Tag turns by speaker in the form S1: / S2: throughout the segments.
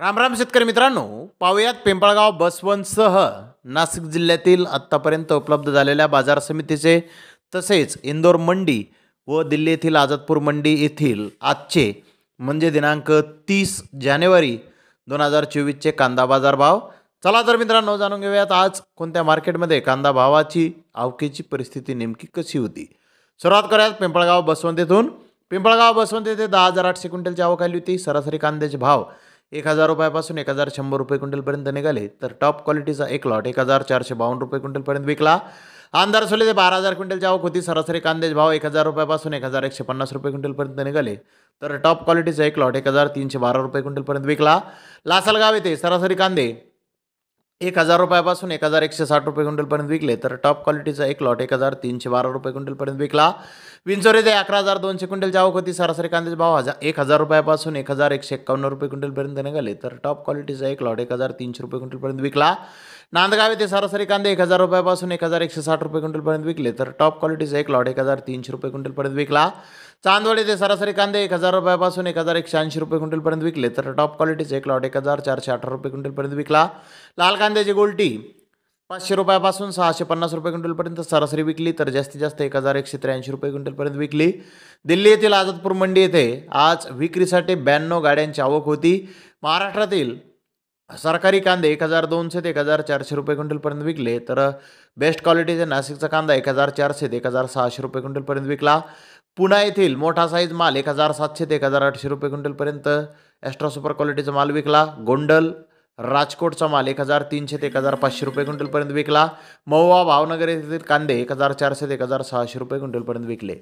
S1: राम राम शेतकरी मित्रांनो, पाहुयात पिंपळगाव बसवंतसह नाशिक जिल्ह्यातील आत्तापर्यंत उपलब्ध झालेल्या बाजार समितीचे तसेच इंदोर मंडी व दिल्ली येथील आझादपूर मंडी येथील आजचे म्हणजे दिनांक 30 जानेवारी 2024चे कांदा बाजार भाव. चला तर मित्रांनो, जाणून घेऊयात आज कोणत्या मार्केटमध्ये कांदा भावाची आवकेची परिस्थिती नेमकी कशी होती. सुरुवात करूयात पिंपळगाव बसवंत येथून. पिंपळगाव बसवंत येथे 10,800 क्विंटलची आवक आली होती. सरासरी कांद्याचे भाव 1,000 रुपयापासून 1,100 रुपये क्विंटलपर्यंत निघाले. तर टॉप क्वालिटीचा एक लॉट 1,452 रुपये क्विंटलपर्यंत विकला. आमदार सोले 12,000 क्विंटलची आवक होती. सरासरी कांद्याचे भाव 1,000 रुपयापासून 1,150 रुपये क्विंटलपर्यंत निघाले. तर टॉप क्वालिटीचा एक लॉट 1,312 रुपये क्विंटलपर्यंत विकला. लासलगाव येथे सरासरी कांदे 1,000 रुपयापासून 1,160 रुपये क्विंटलपर्यंत विकले. तर टॉप क्वालिटीचा एक लॉट 1,312 रुपये क्विंटलपर्यंत विकला. विंचोर येथे 11,200 क्विंटलची आवक होती. सरासरी कांद्याचे भाव 1,000 रुपयापासून 1,151 रुपये क्विंटलपर्यंत निघाले. तर टॉप क्वालिटीचा एक लॉट 1,300 रुपये क्विंटलपर्यंत विकला. नांदगाव येथे सरासरी कांदे 1,000 रुपयापासून 1,160 रुपये क्विंटलपर्यंत विकले. तर टॉप क्वालिटीचा एक लॉट 1,300 रुपये क्विंटलपर्यंत विकला. चांदवड येथे सरासरी कांदे 1,000 रुपयापासून 1,180 रुपये क्विंटलपर्यंत विकले. तर टॉप क्वालिटीचा एक लॉट 1,418 रुपये क्विंटलपर्यंत विकला. लाल कांद्याची गोल्टी 500 रुपयापासून 650 रुपये क्विंटलपर्यंत सरासरी विकली. तर जास्तीत जास्त 1,183 रुपये क्विंटलपर्यंत विकली. दिल्ली येथील आझादपूर मंडी येथे आज विक्रीसाठी 92 गाड्यांची आवक होती. महाराष्ट्रातील सरकारी कांदे 1,200 ते 1,400 रुपये क्विंटलपर्यंत विकले. तर बेस्ट क्वालिटीचा नाशिकचा कांदा 1,400 ते 1,600 रुपये क्विंटलपर्यंत विकला. पुणे येथील मोठा साईज माल 1,700 ते 1,800 रुपये क्विंटलपर्यंत एक्स्ट्रा सुपर क्वालिटीचा माल विकला. गोंडल राजकोटचा माल 1,300 ते 1,500 रुपये क्विंटलपर्यंत विकला. महुवा भावनगर येथील कांदे 1,400 ते 1,600 रुपये क्विंटलपर्यंत विकले.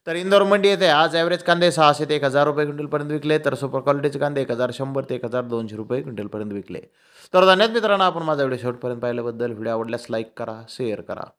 S1: तर इंदोर मंडी येथे आज ॲव्हरेज कांदे 600 ते 1,000 रुपये क्विंटलपर्यंत विकले. तर सुपर क्वालिटीचे कांदे 1,100 ते 1,200 रुपये क्विंटलपर्यंत विकले. तर धन्यवाद मित्रांनो, आपण माझा व्हिडिओ शेवटपर्यंत पाहिल्याबद्दल. व्हिडिओ आवडल्यास लाईक करा, शेअर करा.